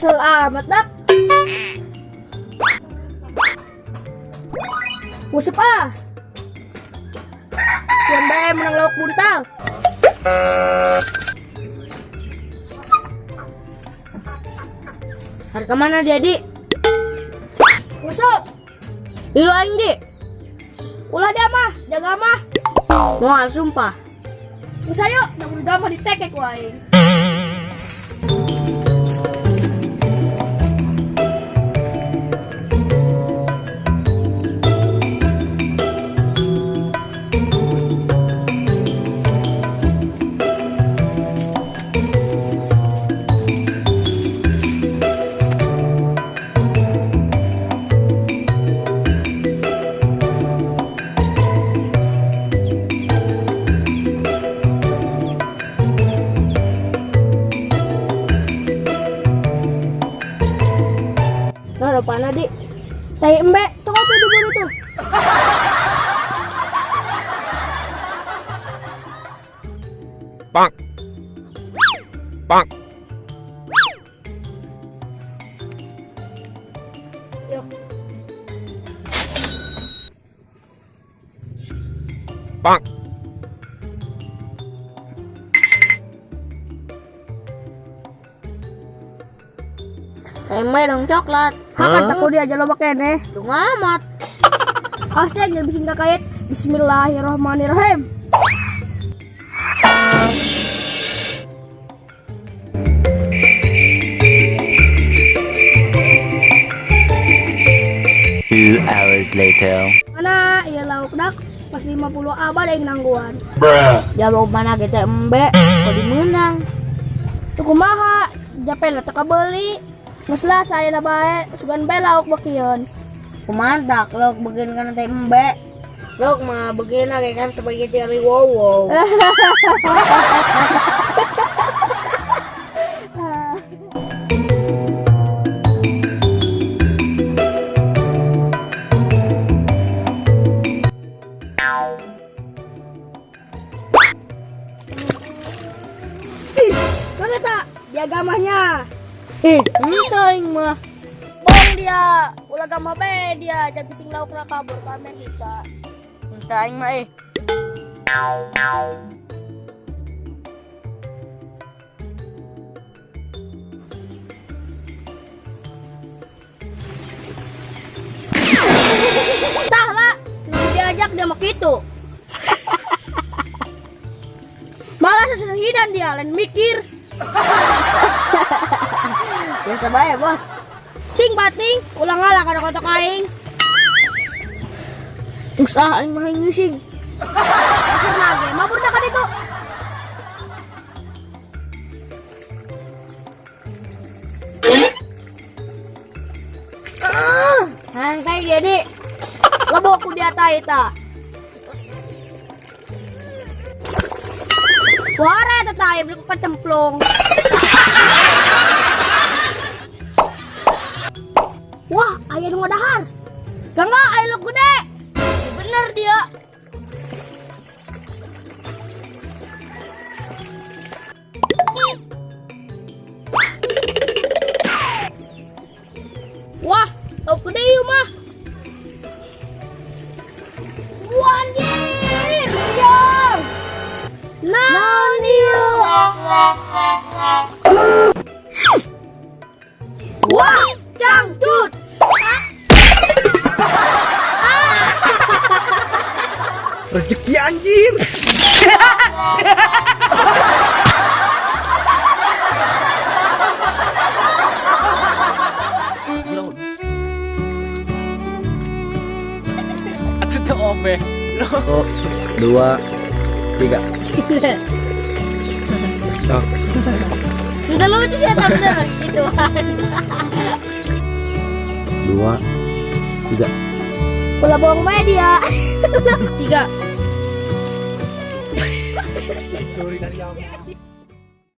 Kesel amat dak. Usap ah. Siapa yang menang lauk buntal? Harga mana dia, Dik? Usap. Ilu aing, Dik. Ulah dia mah, jaga mah. Moal sumpah. Bisa yuk, dah udah mah ditekek wae. Nah, apaan, Dik? Tai embe, tuh apa di buru tuh? Bang. Bang. Yuk. Bang. Embe dong coklat. Makan takut dia aja lo pakai nih. Dung amat. Asyik jangan bising kait. Bismillahirrahmanirrahim. Two hours later. Mana iya lauk dak? Pas 50 abad yang nangguan. Jauh mana kita embe? Kok dimenang? Tuh kumaha? Japel teka beli. Maslah saya na bae, sugan bae lauk bakion. Kumantak, lo begini kan teh embe. Lo mah begini lagi kan sebagai tiari wow. Mana tak? Di agamanya. Entah aing mah. Bong dia, ulah gama be dia, jadi sing lauk na kabur ke Amerika. Entah aing mah Tah lah, nunggu diajak dia mah gitu. Malah sesuhidan dia, lain mikir. Biasa bae, Bos. Ting bating, ulang ngalah kada kotok aing. Usah aing mah ngusing. Asal lagi, mabur dah kan itu. Santai dia, Dik. Lebokku dia ta. Wara tatai beli ku kecemplung. Wah, ayah nu ngadahar. Gangga aya lu gede. Bener dia. Wah, tau gede yuk mah. Wanjir, diam. Nani. Wah, cangcut. Rezeki anjir. Aku tuh ope. 1, 2, 3. Oh. Enggak lucu sih tapi bener gitu. 2, 3. Ulah bohong media. 3. Sorry dari kamu.